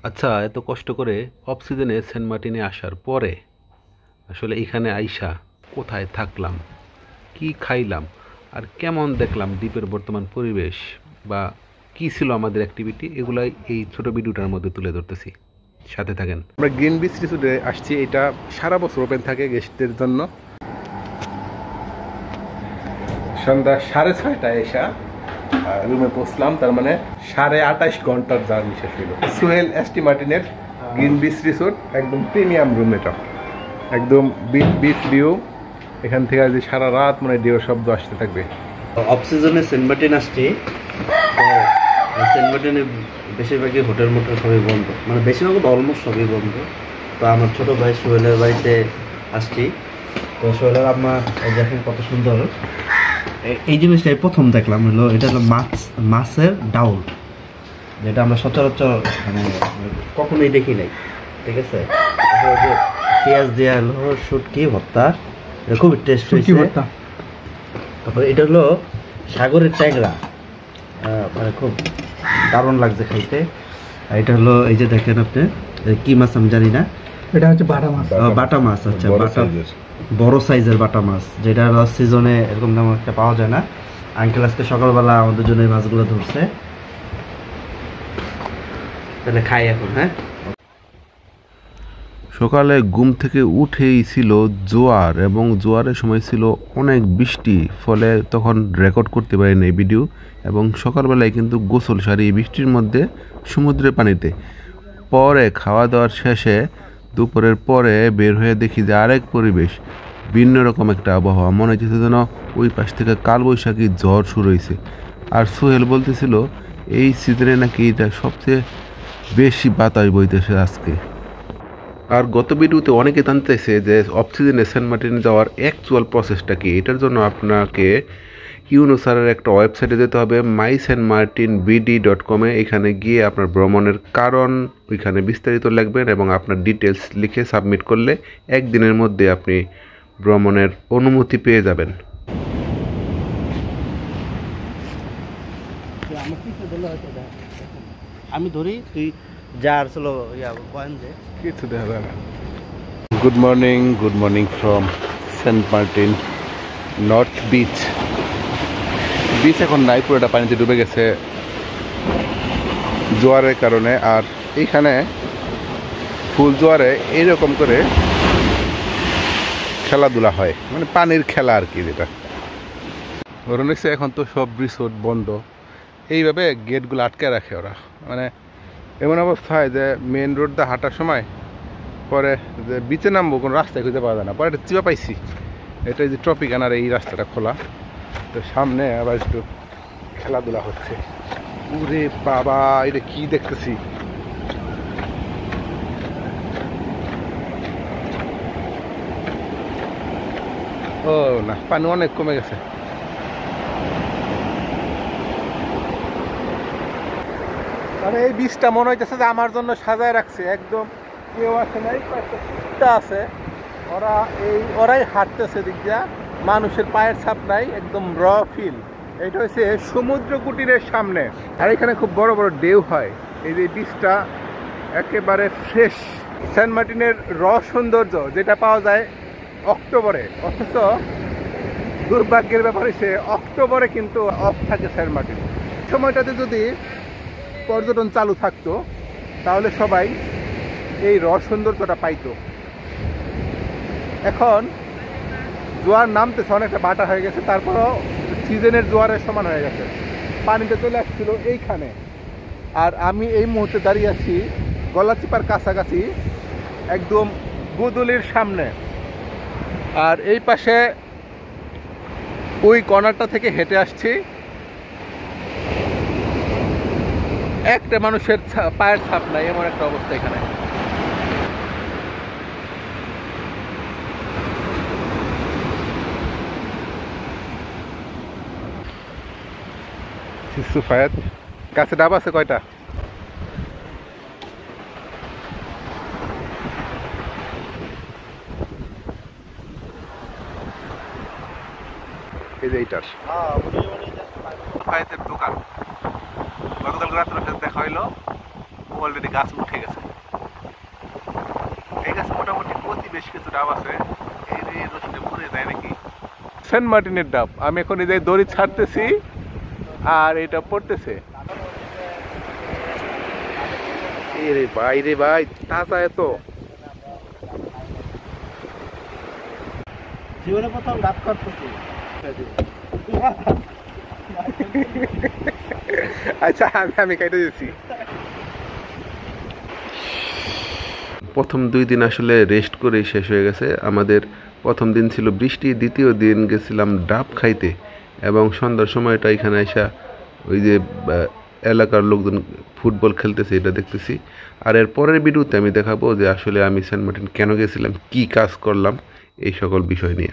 আচ্ছা, এত কষ্ট করে অফ সিজনে সেন্ট মার্টিনে আসার পরে আসলে এখানে আইসা কোথায় থাকলাম, কি খাইলাম, আর কেমন দেখলাম দ্বীপের বর্তমান পরিবেশ, বা কি ছিল আমাদের অ্যাক্টিভিটি, এগুলাই এই ছোট ভিডিওটার মধ্যে তুলে ধরতেছি। সাথে থাকেন। আমরা গ্রিন বিচ রিসোর্টে আসছি। এটা সারা বছর ওপেন থাকে গেস্টদের জন্য। সন্ধ্যা 6:30টায় এসা রুমে পৌঁছলাম, তার মানে 28.5 ঘন্টার জার্নি শেষ হইল। সোহেল এসটি মার্টিনের গ্রিন বিচ রিসোর্ট, একদম প্রিমিয়াম রুম। এটা একদম বিচ ভিউ। এখান থেকে আজ সারা রাত মানে ঢেউর শব্দ আসতে থাকবে। অফ সিজনে সেন্ট মার্টিন আসছি। তো সেন্ট মার্টিনে বেশিরভাগই হোটেল মোটেল সবই বন্ধ, মানে বেশিরভাগ অলমোস্ট সবই বন্ধ। তো আমার ছোট ভাই সোহেলের বাড়িতে আসছি। তো সোহেলের আম্মা দেখেন কত সুন্দর। এই জিনিসটাই প্রথম দেখলাম, হলো এটা হলো মাছের ডাউল, যেটা আমরা সচরাচর মানে কখনোই দেখি নাই। ঠিক আছে, পেঁয়াজ দেওয়া হলো শুটকি ভর্তা, এটা খুবই টেস্ট হয়েছে। তারপরে এটা হলো সাগরের ট্যাংরা, মানে খুব দারুণ লাগছে খাইতে। আর এটা হলো এই যে দেখেন আপনি, কি মাছ আমি জানি না, এটা হচ্ছে বাটা মাছ। বাটা মাছ। আচ্ছা, বড় সাইজের বাটা মাছ, যেটা সিজনে এরকম দাম একটা পাওয়া যায় না। আঙ্কেল আজকে সকালবেলা আমাদের জন্য এই মাছগুলো ধরছে। তাহলে খাই এখন। হ্যাঁ, সকালে ঘুম থেকে উঠেই ছিল জোয়ার, এবং জোয়ারের সময় ছিল অনেক বৃষ্টি, ফলে তখন রেকর্ড করতে পারিনি এই ভিডিও। এবং সকালবেলায় কিন্তু গোসল সারি বৃষ্টির মধ্যে সমুদ্রের পানিতে। পরে খাওয়া দাওয়ার শেষে দুপুরের পরে বের হয়ে দেখি যে আরেক পরিবেশ, ভিন্ন রকম একটা আবহাওয়া। মনে হচ্ছে যেন ওই পাশ থেকে কালবৈশাখী ঝড় শুরু হয়েছে। আর সোহেল বলতেছিল এই সিজনে নাকি এটা সবচেয়ে বেশি বাতাস বইতেছে আজকে। আর গত ভিডিওতে অনেকে জানতেছে যে অফ সিজনে সেন্ট মার্টিনে যাওয়ার অ্যাকচুয়াল প্রসেসটা কি। এটার জন্য আপনাকে ইউনোসারের একটা ওয়েবসাইটে যেতে হবে, mysaintmartinbd.com। এখানে গিয়ে আপনার ভ্রমণের কারণ ওইখানে বিস্তারিত লিখবেন এবং আপনার ডিটেলস লিখে সাবমিট করলে একদিনের মধ্যে আপনি ভ্রমণের অনুমতি পেয়ে যাবেন। আমি ধরি, তুই যা আর চলো কিছু দেখা যায় না। Good morning from Saint Martin north beach. Beach এখন নাই, পুরোটা পানিতে ডুবে গেছে জোয়ারের কারণে। আর এইখানে ফুল জোয়ারে এইরকম করে খেলাধুলা হয়, মানে পানির খেলা আর কি, যেটা ধরুন হচ্ছে। এখন তো সব রিসোর্ট বন্ধ, এইভাবে গেটগুলো আটকে রাখে ওরা। মানে এমন অবস্থা হয় যে মেন রোড দিয়ে হাঁটার সময় পরে যে বিচে নামবো কোনো রাস্তায় খুঁজে পাওয়া যায় না। পরে একটা চিপা পাইছি, এটা যে ট্রপিকানার এই রাস্তাটা খোলা, তো সামনে আবার একটু খেলাধুলা হচ্ছে। ওরে বাবা, এটা কি দেখতেছি! ও না, পানি অনেক কমে গেছে। মানে এই বীজটা মনে হইতেছে যে আমার জন্য সাজায় রাখছে একদম। কেউ আসে নাই, কয়েকটা আছে, ওরাই হাঁটতেছে দিক দিয়া, মানুষের পায়ের ছাপ নাই, একদম র ফিল। এটা হচ্ছে সমুদ্র কুটিরের সামনে। আর এখানে খুব বড় বড় ঢেউ হয়। এই যে বীজটা একেবারে ফ্রেশ। সেন্ট মার্টিনের সৌন্দর্য যেটা পাওয়া যায় অক্টোবরে, অথচ দুর্ভাগ্যের ব্যাপার হচ্ছে অক্টোবরে কিন্তু অফ থাকে সেন্ট মার্টিন। সময়টাতে যদি পর্যটন চালু থাকতো তাহলে সবাই এই সৌন্দর্যটা পাইতো। এখন জোয়ার নামতেছে, অনেকটা বাটা হয়ে গেছে, তারপরও সিজনের জোয়ারের সমান হয়ে গেছে। পানিতে চলে আসছিল এইখানে। আর আমি এই মুহূর্তে দাঁড়িয়ে আছি গলাচিপার কাছাকাছি, একদম গুদুলির সামনে। আর এই পাশে ওই কর্নারটা থেকে হেঁটে আসছি, একটা মানুষের পায়ের ছাপ নাই, এমন একটা অবস্থা এখানে। সুফায়াত কাছে ডাব আছে কয়টা? এই যে এইটার সুফায়াতের দোকান। গতকাল রাত্রে দেখা হইলো, ও অলরেডি গাছ উঠে গেছে। এই গাছ মোটামুটি প্রতি বেশ কিছু ডাব আছে, এই যে রশিদে পুড়ে যায় নাকি। সেন্ট মার্টিনের ডাব, আমি এখন এই যে দড়ি ছাড়তেছি আর এটা পড়তেছে। রে ভাই তাজা এত। জীবনে প্রথম ডাব করতেছি। আচ্ছা আমি কেটে দিচ্ছি। প্রথম 2 দিন আসলে রেস্ট করেই শেষ হয়ে গেছে আমাদের। প্রথম দিন ছিল বৃষ্টি, দ্বিতীয় দিন গেছিলাম ডাব খাইতে, এবং সন্ধ্যার সময়টা এখানে এসে ওই যে এলাকার লোকজন ফুটবল খেলতেছে এটা দেখতেছি। আর এর পরের ভিডিওতে আমি দেখাবো যে আসলে আমি সেন্ট মার্টিন কেন গেছিলাম, কি কাজ করলাম, এই সকল বিষয় নিয়ে।